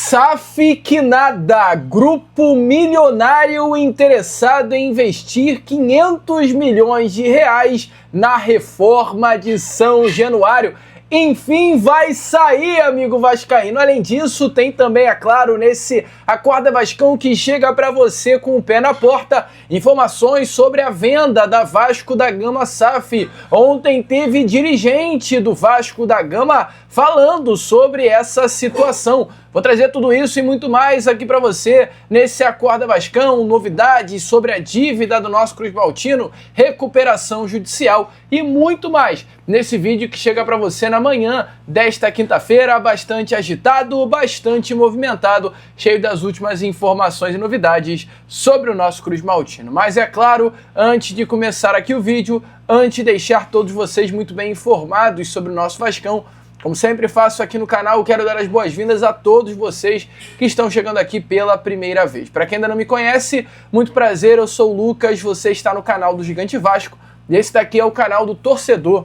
SAF que nada, grupo milionário interessado em investir 500 milhões de reais na reforma de São Januário. Enfim, vai sair, amigo vascaíno. Além disso, tem também, é claro, nesse Acorda Vascão que chega para você com o pé na porta, informações sobre a venda da Vasco da Gama SAF. Ontem teve dirigente do Vasco da Gama falando sobre essa situação. Vou trazer tudo isso e muito mais aqui para você nesse Acorda Vascão, novidades sobre a dívida do nosso Cruz Maltino, recuperação judicial e muito mais nesse vídeo que chega para você na manhã desta quinta-feira, bastante agitado, bastante movimentado, cheio das últimas informações e novidades sobre o nosso Cruz Maltino. Mas é claro, antes de começar aqui o vídeo, antes de deixar todos vocês muito bem informados sobre o nosso Vascão, como sempre faço aqui no canal, quero dar as boas-vindas a todos vocês que estão chegando aqui pela primeira vez. Para quem ainda não me conhece, muito prazer, eu sou o Lucas, você está no canal do Gigante Vasco e esse daqui é o canal do torcedor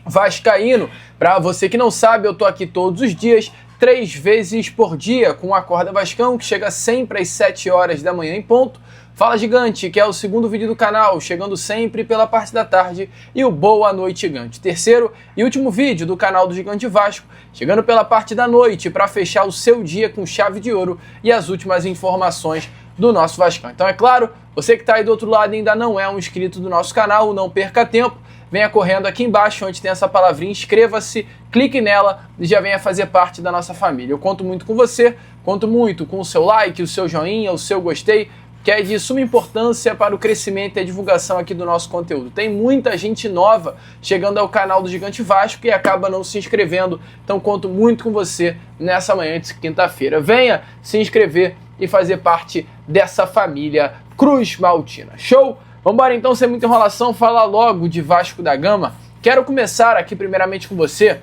vascaíno. Para você que não sabe, eu tô aqui todos os dias, 3 vezes por dia, com o Acorda Vascão, que chega sempre às 7 horas da manhã em ponto. Fala Gigante, que é o segundo vídeo do canal, chegando sempre pela parte da tarde, e o Boa Noite Gigante, terceiro e último vídeo do canal do Gigante Vasco, chegando pela parte da noite para fechar o seu dia com chave de ouro e as últimas informações do nosso Vascão. Então é claro, você que está aí do outro lado e ainda não é um inscrito do nosso canal, não perca tempo, venha correndo aqui embaixo onde tem essa palavrinha, inscreva-se, clique nela e já venha fazer parte da nossa família. Eu conto muito com você, conto muito com o seu like, o seu joinha, o seu gostei, que é de suma importância para o crescimento e a divulgação aqui do nosso conteúdo. Tem muita gente nova chegando ao canal do Gigante Vasco e acaba não se inscrevendo, então conto muito com você nessa manhã de quinta-feira. Venha se inscrever e fazer parte dessa família Cruz Maltina. Show? Vamos embora então, sem muita enrolação, falar logo de Vasco da Gama. Quero começar aqui primeiramente com você,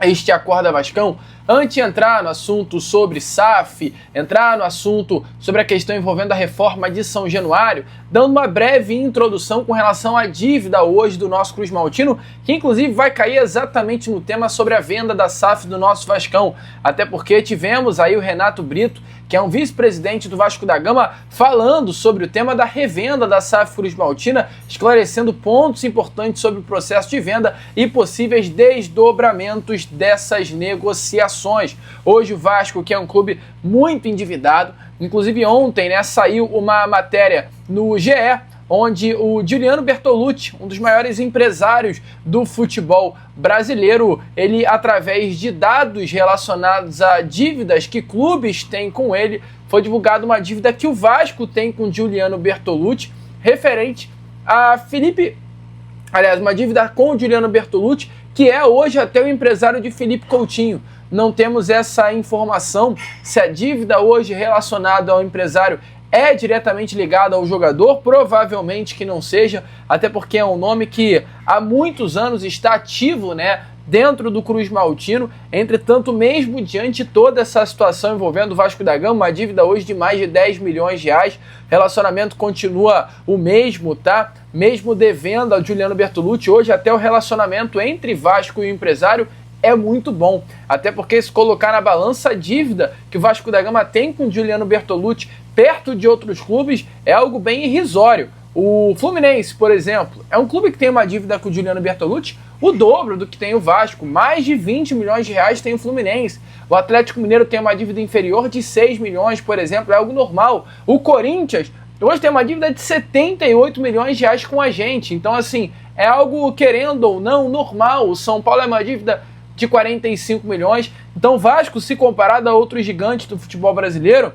este Acorda Vascão, antes de entrar no assunto sobre SAF, entrar no assunto sobre a questão envolvendo a reforma de São Januário, dando uma breve introdução com relação à dívida hoje do nosso Cruz Maltino, que inclusive vai cair exatamente no tema sobre a venda da SAF do nosso Vascão, até porque tivemos aí o Renato Brito, que é um vice-presidente do Vasco da Gama, falando sobre o tema da revenda da SAF Cruz Maltina, esclarecendo pontos importantes sobre o processo de venda e possíveis desdobramentos dessas negociações. Hoje o Vasco, que é um clube muito endividado, inclusive ontem, né, saiu uma matéria no GE, onde o Giuliano Bertolucci, um dos maiores empresários do futebol brasileiro, ele, através de dados relacionados a dívidas que clubes têm com ele, foi divulgada uma dívida que o Vasco tem com Giuliano Bertolucci, referente a uma dívida com o Giuliano Bertolucci, que é hoje até o empresário de Felipe Coutinho. Não temos essa informação se a dívida hoje relacionada ao empresário é diretamente ligado ao jogador, provavelmente que não seja, até porque é um nome que há muitos anos está ativo, né, dentro do Cruz Maltino. Entretanto, mesmo diante de toda essa situação envolvendo o Vasco da Gama, uma dívida hoje de mais de 10 milhões de reais, relacionamento continua o mesmo, tá? Mesmo devendo ao Giuliano Bertolucci, hoje até o relacionamento entre Vasco e o empresário é muito bom, até porque se colocar na balança a dívida que o Vasco da Gama tem com o Giuliano Bertolucci perto de outros clubes é algo bem irrisório. O Fluminense, por exemplo, é um clube que tem uma dívida com o Giuliano Bertolucci o dobro do que tem o Vasco, mais de 20 milhões de reais tem o Fluminense. O Atlético Mineiro tem uma dívida inferior de 6 milhões, por exemplo, é algo normal. O Corinthians hoje tem uma dívida de 78 milhões de reais com a gente, então assim, é algo, querendo ou não, normal. O São Paulo é uma dívida de 45 milhões, então o Vasco, se comparado a outros gigantes do futebol brasileiro,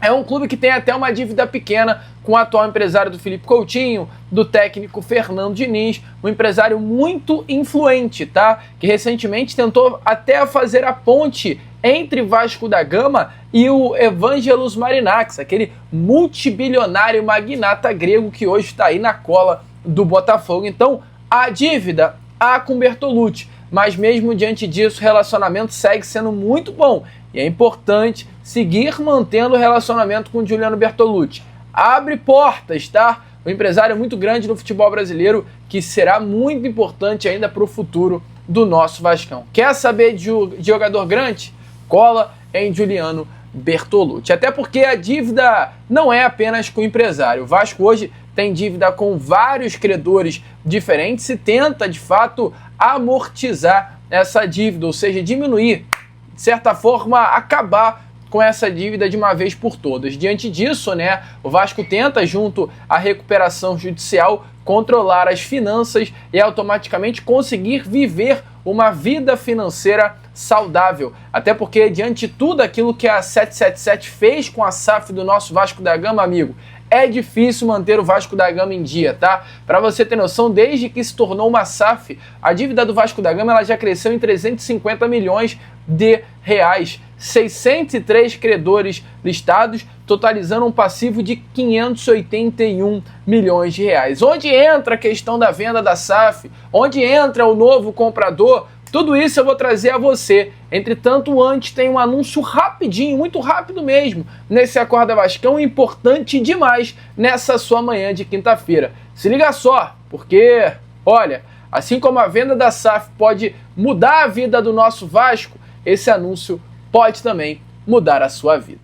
é um clube que tem até uma dívida pequena com o atual empresário do Felipe Coutinho, do técnico Fernando Diniz, um empresário muito influente, tá? Que recentemente tentou até fazer a ponte entre Vasco da Gama e o Evangelos Marinax, aquele multibilionário magnata grego que hoje está aí na cola do Botafogo. Então, a dívida há com Bertolucci, mas mesmo diante disso, o relacionamento segue sendo muito bom. E é importante seguir mantendo o relacionamento com o Giuliano Bertolucci. Abre portas, tá? Um empresário muito grande no futebol brasileiro que será muito importante ainda para o futuro do nosso Vascão. Quer saber de jogador grande? Cola em Giuliano Bertolucci. Até porque a dívida não é apenas com o empresário. O Vasco hoje tem dívida com vários credores diferentes e tenta, de fato, amortizar essa dívida, ou seja, diminuir, de certa forma, acabar com essa dívida de uma vez por todas. Diante disso, né, o Vasco tenta, junto à recuperação judicial, controlar as finanças e automaticamente conseguir viver uma vida financeira saudável. Até porque, diante de tudo aquilo que a 777 fez com a SAF do nosso Vasco da Gama, amigo, é difícil manter o Vasco da Gama em dia, tá? Para você ter noção, desde que se tornou uma SAF, a dívida do Vasco da Gama ela já cresceu em 350 milhões de reais. 603 credores listados, totalizando um passivo de 581 milhões de reais. Onde entra a questão da venda da SAF? Onde entra o novo comprador? Tudo isso eu vou trazer a você. Entretanto, antes tem um anúncio rapidinho, muito rápido mesmo, nesse Acorda Vascão, importante demais nessa sua manhã de quinta-feira. Se liga só, porque, olha, assim como a venda da SAF pode mudar a vida do nosso Vasco, esse anúncio pode também mudar a sua vida.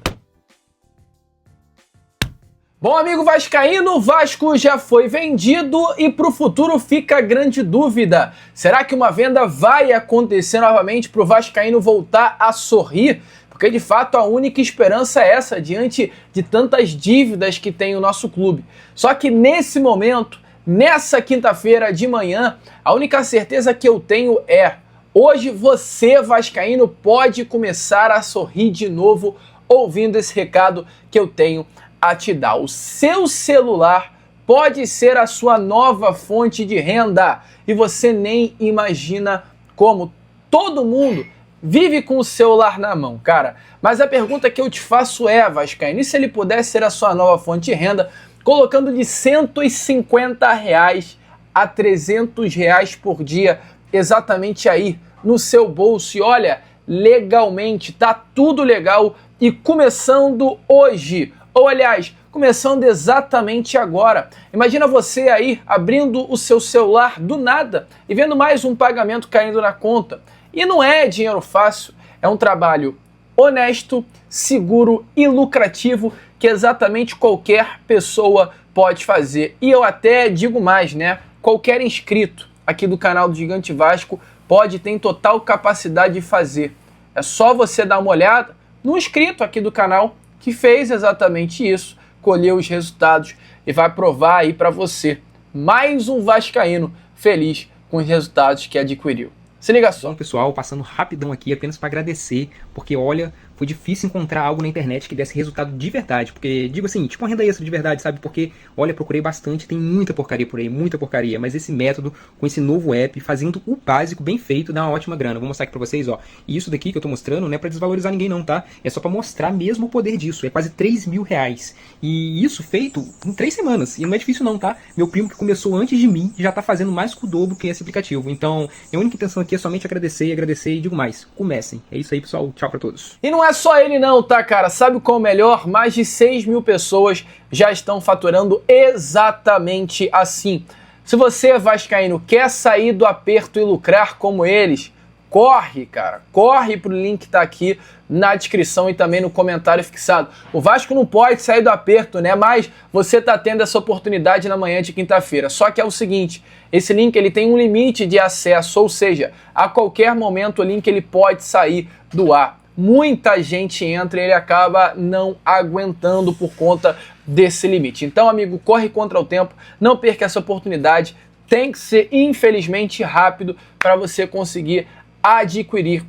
Bom, amigo vascaíno, o Vasco já foi vendido e para o futuro fica a grande dúvida. Será que uma venda vai acontecer novamente para o vascaíno voltar a sorrir? Porque de fato a única esperança é essa, diante de tantas dívidas que tem o nosso clube. Só que nesse momento, nessa quinta-feira de manhã, a única certeza que eu tenho é: hoje você, vascaíno, pode começar a sorrir de novo ouvindo esse recado que eu tenho a te dar. O seu celular pode ser a sua nova fonte de renda e você nem imagina como. Todo mundo vive com o celular na mão, cara. Mas a pergunta que eu te faço é, vascaíno, e se ele pudesse ser a sua nova fonte de renda, colocando de R$150 a R$300 por dia, exatamente aí no seu bolso? E olha, legalmente, tá tudo legal e começando hoje. Ou, aliás, começando exatamente agora. Imagina você aí abrindo o seu celular do nada e vendo mais um pagamento caindo na conta. E não é dinheiro fácil, é um trabalho honesto, seguro e lucrativo que exatamente qualquer pessoa pode fazer. E eu até digo mais, né? Qualquer inscrito aqui do canal do Gigante Vasco pode ter total capacidade de fazer. É só você dar uma olhada no inscrito aqui do canal que fez exatamente isso, colheu os resultados e vai provar aí para você mais um vascaíno feliz com os resultados que adquiriu. Se liga só. Bom, pessoal, passando rapidão aqui apenas para agradecer, porque olha, foi difícil encontrar algo na internet que desse resultado de verdade, porque, digo assim, tipo uma renda extra de verdade, sabe? Porque, olha, procurei bastante, tem muita porcaria por aí, muita porcaria, mas esse método, com esse novo app, fazendo o básico bem feito, dá uma ótima grana. Vou mostrar aqui pra vocês, ó, e isso daqui que eu tô mostrando não é pra desvalorizar ninguém não, tá? É só pra mostrar mesmo o poder disso, é quase R$3.000, e isso feito em 3 semanas, e não é difícil não, tá? Meu primo que começou antes de mim, já tá fazendo mais que o dobro que esse aplicativo, então, minha única intenção aqui é somente agradecer e digo mais, comecem. É isso aí, pessoal, tchau pra todos. E não é só ele não, tá, cara? Sabe qual é o melhor? Mais de 6.000 pessoas já estão faturando exatamente assim. Se você, vascaíno, quer sair do aperto e lucrar como eles, corre, cara. Corre pro link que tá aqui na descrição e também no comentário fixado. O Vasco não pode sair do aperto, né? Mas você tá tendo essa oportunidade na manhã de quinta-feira. Só que é o seguinte, esse link ele tem um limite de acesso, ou seja, a qualquer momento o link ele pode sair do ar. Muita gente entra e ele acaba não aguentando por conta desse limite. Então, amigo, corre contra o tempo, não perca essa oportunidade. Tem que ser, infelizmente, rápido para você conseguir adquirir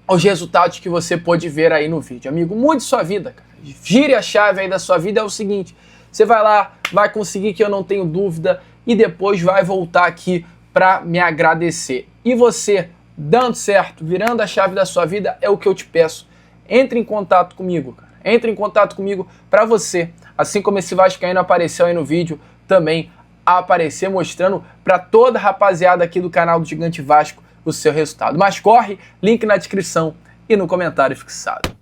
os resultados que você pode ver aí no vídeo. Amigo, mude sua vida, cara. Gire a chave aí da sua vida. É o seguinte, você vai lá, vai conseguir, que eu não tenho dúvida, e depois vai voltar aqui para me agradecer. E você, dando certo, virando a chave da sua vida, é o que eu te peço. Entre em contato comigo, cara. Entre em contato comigo para você, assim como esse vascaíno apareceu aí no vídeo, também aparecer mostrando para toda a rapaziada aqui do canal do Gigante Vasco o seu resultado. Mas corre, link na descrição e no comentário fixado.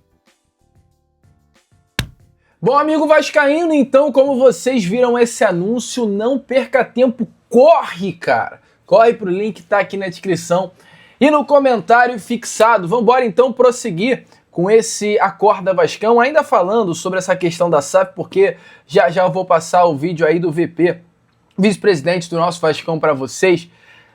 Bom, amigo vascaíno, então, como vocês viram esse anúncio, não perca tempo, corre, cara. Corre pro link que tá aqui na descrição e no comentário fixado. Vamos embora então prosseguir com esse Acorda Vascão, ainda falando sobre essa questão da SAF, porque já eu vou passar o vídeo aí do VP, vice-presidente do nosso Vascão, para vocês,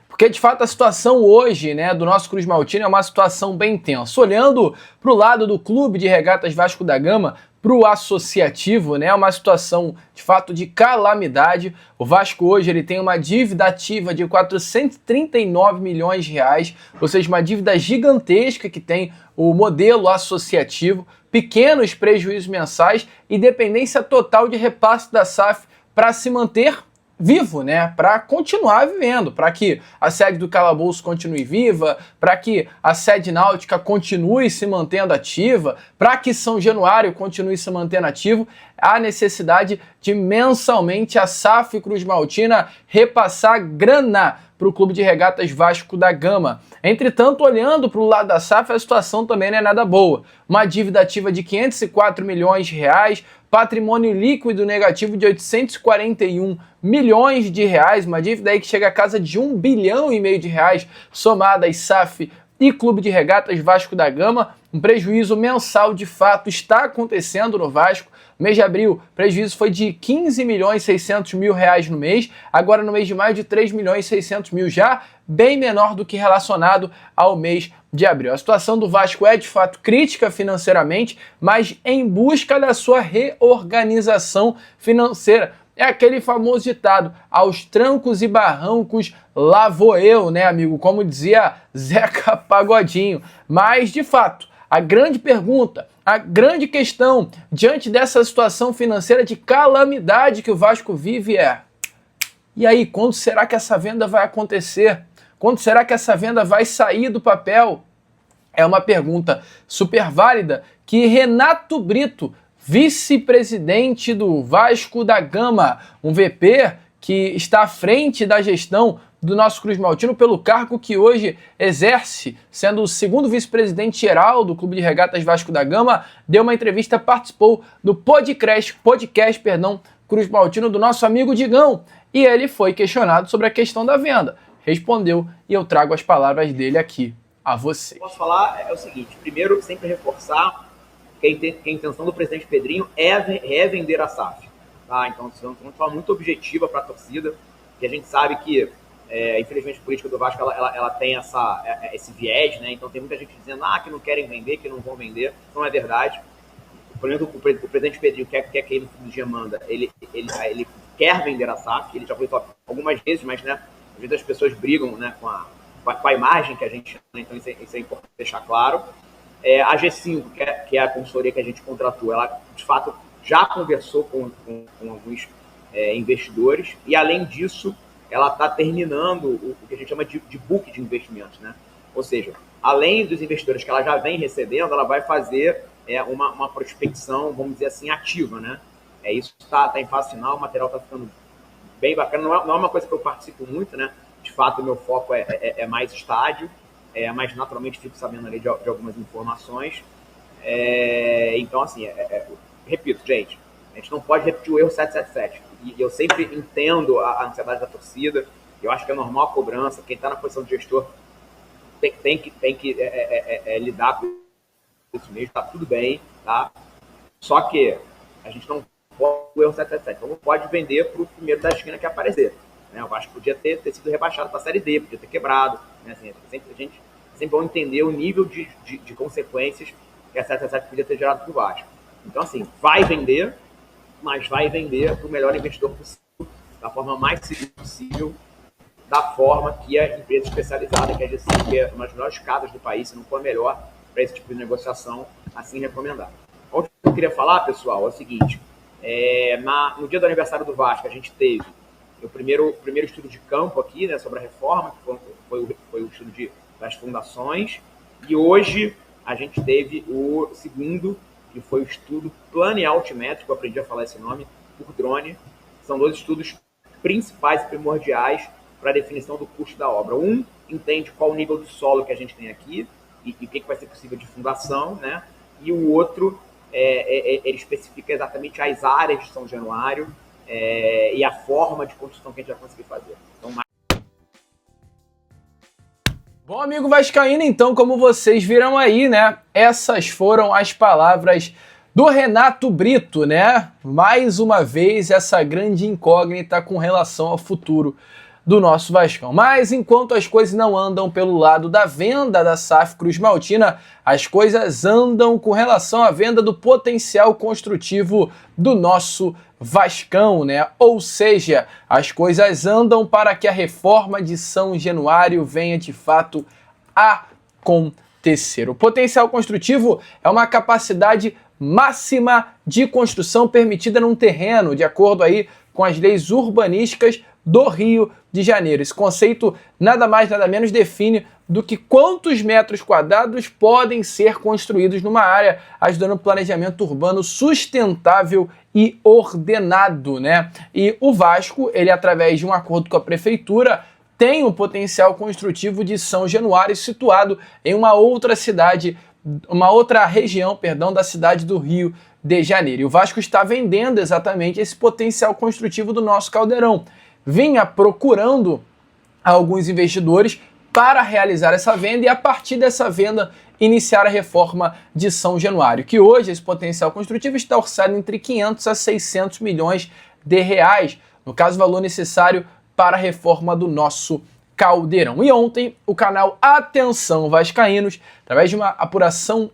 porque de fato a situação hoje, né, do nosso Cruz Maltino é uma situação bem tensa. Olhando para o lado do Clube de Regatas Vasco da Gama, para o associativo, né, é uma situação de fato de calamidade. O Vasco hoje ele tem uma dívida ativa de 439 milhões de reais, ou seja, uma dívida gigantesca que tem o modelo associativo, pequenos prejuízos mensais e dependência total de repasse da SAF para se manter vivo, né, para continuar vivendo, para que a sede do Calabouço continue viva, para que a sede náutica continue se mantendo ativa, para que São Januário continue se mantendo ativo, há necessidade de mensalmente a SAF Cruz Maltina repassar grana para o Clube de Regatas Vasco da Gama. Entretanto, olhando para o lado da SAF, a situação também não é nada boa. Uma dívida ativa de 504 milhões de reais, patrimônio líquido negativo de 841 milhões de reais, uma dívida aí que chega a casa de 1,5 bilhão de reais, somada às SAF e Clube de Regatas Vasco da Gama. Um prejuízo mensal de fato está acontecendo no Vasco. Mês de abril, o prejuízo foi de 15 milhões e 600 mil reais no mês, agora no mês de maio de 3 milhões e 600 mil, já bem menor do que relacionado ao mês de abril. A situação do Vasco é de fato crítica financeiramente, mas em busca da sua reorganização financeira. É aquele famoso ditado, aos trancos e barrancos lá vou eu, né, amigo? Como dizia Zeca Pagodinho. Mas, de fato, a grande pergunta, a grande questão diante dessa situação financeira de calamidade que o Vasco vive é: e aí, quando será que essa venda vai acontecer? Quando será que essa venda vai sair do papel? É uma pergunta super válida que Renato Brito, vice-presidente do Vasco da Gama, um VP que está à frente da gestão do nosso Cruz Maltino pelo cargo que hoje exerce, sendo o segundo vice-presidente geral do Clube de Regatas Vasco da Gama, deu uma entrevista, participou do podcast Cruz Maltino do nosso amigo Digão, e ele foi questionado sobre a questão da venda. Respondeu e eu trago as palavras dele aqui a você. Posso falar é o seguinte: primeiro, sempre reforçar que a intenção do presidente Pedrinho é vender a SAF. Tá? Então, isso é uma forma muito objetiva para a torcida, que a gente sabe que, infelizmente, a política do Vasco ela tem esse viés, né? Então tem muita gente dizendo que não querem vender, que não vão vender. Não é verdade. Por exemplo, o presidente Pedrinho quer que ele no dia manda, ele quer vender a SAF, ele já foi algumas vezes, mas, né, às vezes as pessoas brigam, né, com a imagem que a gente chama, então isso é importante deixar claro. A G5, que é a consultoria que a gente contratou, ela de fato já conversou com alguns investidores, e além disso ela está terminando o que a gente chama de book de investimentos, né? Ou seja, além dos investidores que ela já vem recebendo, ela vai fazer uma prospecção, vamos dizer assim, ativa, né? Isso está em fase final, o material está ficando bem bacana, não é uma coisa que eu participo muito, né? De fato, o meu foco é mais estádio, mas naturalmente fico sabendo ali de algumas informações. Então, assim, repito, gente, a gente não pode repetir o erro 777. E eu sempre entendo a ansiedade da torcida, eu acho que é normal a cobrança, quem está na posição de gestor tem que lidar com isso mesmo, tá tudo bem, tá? Só que a gente não pode o erro 777, então não pode vender para o primeiro da esquina que aparecer. Né? Eu acho que podia ter sido rebaixado para a Série D, podia ter quebrado. Né? Assim, a gente sempre vai entender o nível de consequências que a 777 podia ter gerado para o Vasco. Então, assim, vai vender, mas vai vender para o melhor investidor possível, da forma mais segura possível, da forma que a empresa especializada, que a G5, que é uma das melhores casas do país, se não for a melhor, para esse tipo de negociação, assim recomendar. O que eu queria falar, pessoal, é o seguinte: no dia do aniversário do Vasco, a gente teve o primeiro estudo de campo aqui, né, sobre a reforma, que foi o estudo das fundações, e hoje a gente teve o segundo, que foi o estudo plano e altimétrico, eu aprendi a falar esse nome, por drone. São dois estudos principais e primordiais para a definição do custo da obra. Um entende qual o nível do solo que a gente tem aqui e o que vai ser possível de fundação, né? E o outro, ele especifica exatamente as áreas de São Januário e a forma de construção que a gente vai conseguir fazer. Então, Bom, amigo vascaíno, então, como vocês viram aí, né, essas foram as palavras do Renato Brito, né? Mais uma vez, essa grande incógnita com relação ao futuro do nosso Vascão. Mas enquanto as coisas não andam pelo lado da venda da SAF Cruz Maltina, as coisas andam com relação à venda do potencial construtivo do nosso Vascão, né? Ou seja, as coisas andam para que a reforma de São Januário venha de fato a acontecer. O potencial construtivo é uma capacidade máxima de construção permitida num terreno, de acordo aí com as leis urbanísticas do Rio de Janeiro. Esse conceito nada mais, nada menos define do que quantos metros quadrados podem ser construídos numa área, ajudando o planejamento urbano sustentável e ordenado, né? E o Vasco, ele através de um acordo com a prefeitura, tem um potencial construtivo de São Januário situado em uma outra cidade, uma outra região, perdão, da cidade do Rio de Janeiro. E o Vasco está vendendo exatamente esse potencial construtivo do nosso Caldeirão. Vinha procurando alguns investidores para realizar essa venda e a partir dessa venda iniciar a reforma de São Januário, que hoje esse potencial construtivo está orçado entre 500 a 600 milhões de reais, no caso o valor necessário para a reforma do nosso Caldeirão. E ontem o canal Atenção Vascaínos, através de uma apuração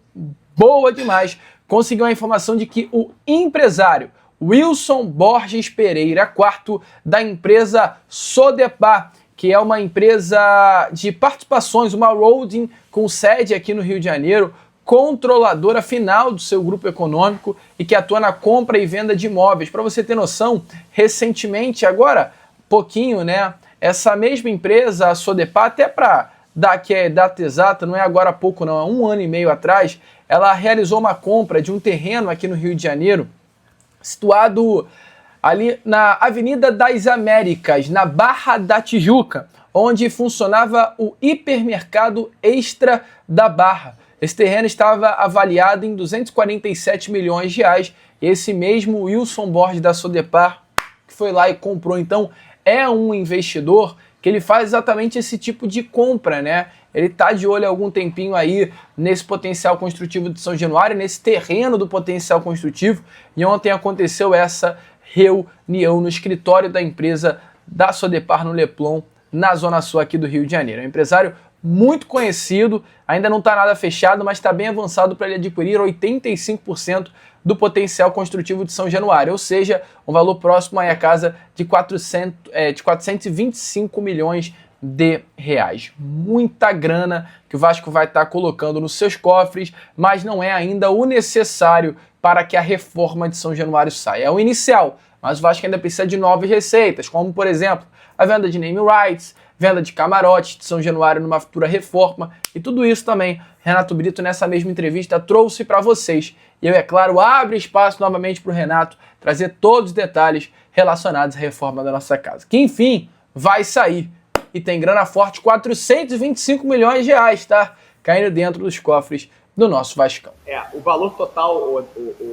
boa demais, conseguiu a informação de que o empresário Wilson Borges Pereira IV, da empresa Sodepar, que é uma empresa de participações, uma holding com sede aqui no Rio de Janeiro, controladora final do seu grupo econômico e que atua na compra e venda de imóveis. Para você ter noção, recentemente, agora, pouquinho, né, essa mesma empresa, a Sodepar, até para dar aqui a data exata, não é agora há pouco não, há 1 ano e meio atrás, ela realizou uma compra de um terreno aqui no Rio de Janeiro, situado ali na Avenida das Américas, na Barra da Tijuca, onde funcionava o hipermercado Extra da Barra. Esse terreno estava avaliado em 247 milhões de reais. E esse mesmo Wilson Borges da Sodepar que foi lá e comprou. Então, é um investidor que ele faz exatamente esse tipo de compra, né? Ele está de olho há algum tempinho aí nesse potencial construtivo de São Januário, nesse terreno do potencial construtivo. E ontem aconteceu essa reunião no escritório da empresa da Sodepar no Leblon, na Zona Sul aqui do Rio de Janeiro. É um empresário muito conhecido, ainda não está nada fechado, mas está bem avançado para ele adquirir 85% do potencial construtivo de São Januário, ou seja, um valor próximo aí à casa de 425 milhões de reais. Muita grana que o Vasco vai estar colocando nos seus cofres, mas não é ainda o necessário para que a reforma de São Januário saia. É o inicial, mas o Vasco ainda precisa de novas receitas, como, por exemplo, a venda de name rights, venda de camarotes de São Januário numa futura reforma, e tudo isso também Renato Brito, nessa mesma entrevista, trouxe para vocês. E eu, é claro, abro espaço novamente para o Renato trazer todos os detalhes relacionados à reforma da nossa casa, que, enfim, vai sair. E tem grana forte, 425 milhões de reais, tá? Caindo dentro dos cofres do nosso Vascão. O valor total,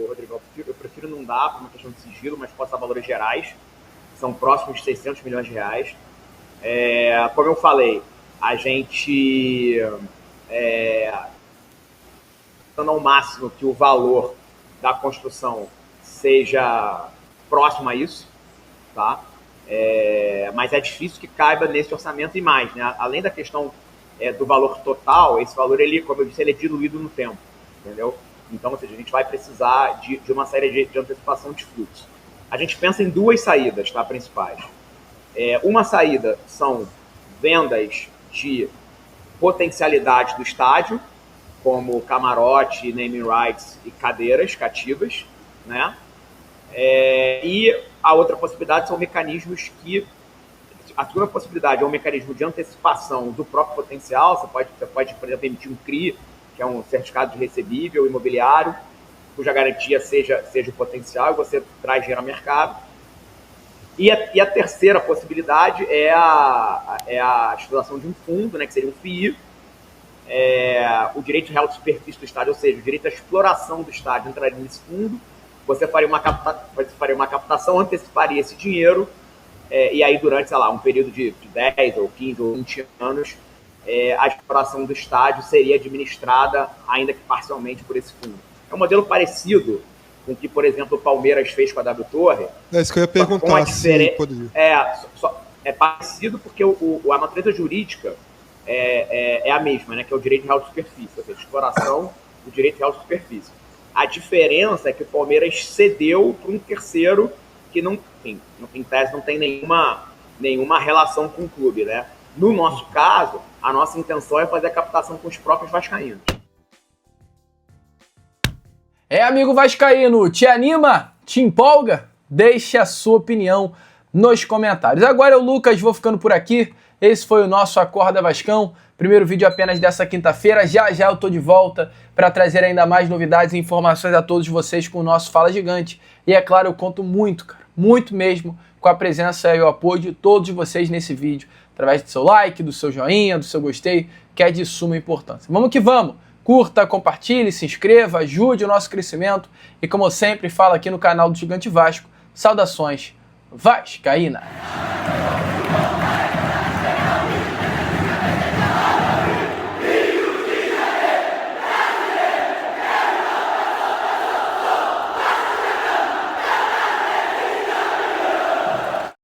Rodrigo, eu prefiro não dar por uma questão de sigilo, mas posso dar valores gerais, são próximos de 600 milhões de reais. Como eu falei, a gente tentando ao máximo que o valor da construção seja próximo a isso, tá? Mas é difícil que caiba nesse orçamento e mais, né? Além da questão do valor total, esse valor, ele, como eu disse, ele é diluído no tempo, entendeu? Então, ou seja, a gente vai precisar de uma série de antecipação de fluxo. A gente pensa em duas saídas, tá, principais. Uma saída são vendas de potencialidade do estádio, como camarote, naming rights e cadeiras cativas, né? E a outra possibilidade são mecanismos que... A segunda possibilidade é um mecanismo de antecipação do próprio potencial. Você pode, por exemplo, emitir um CRI, que é um certificado de recebível imobiliário, cuja garantia seja o potencial, e você traz dinheiro ao mercado. E a terceira possibilidade é a titulação de um fundo, né, que seria um FII, o direito real de superfície do estádio, ou seja, o direito à exploração do estádio entraria nesse fundo. Você faria uma captação, anteciparia esse dinheiro, e aí durante, sei lá, um período de 10 ou 15 ou 20 anos, a exploração do estádio seria administrada, ainda que parcialmente, por esse fundo. É um modelo parecido com o que, por exemplo, o Palmeiras fez com a W Torre. É isso que eu ia perguntar, se poderia. É parecido porque a natureza jurídica é a mesma, né, que é o direito real de superfície, ou seja, exploração do direito real de superfície. A diferença é que o Palmeiras cedeu para um terceiro que não, enfim, em tese não tem nenhuma relação com o clube, né? No nosso caso, a nossa intenção é fazer a captação com os próprios vascaínos. Amigo vascaíno, te anima? Te empolga? Deixe a sua opinião nos comentários. Agora eu, Lucas, vou ficando por aqui. Esse foi o nosso Acorda Vascão. Primeiro vídeo apenas dessa quinta-feira. Já eu tô de volta para trazer ainda mais novidades e informações a todos vocês com o nosso Fala Gigante. E é claro, eu conto muito, cara, muito mesmo, com a presença e o apoio de todos vocês nesse vídeo, através do seu like, do seu joinha, do seu gostei, que é de suma importância. Vamos que vamos! Curta, compartilhe, se inscreva, ajude o nosso crescimento e, como eu sempre falo aqui no canal do Gigante Vasco, saudações vascaínas!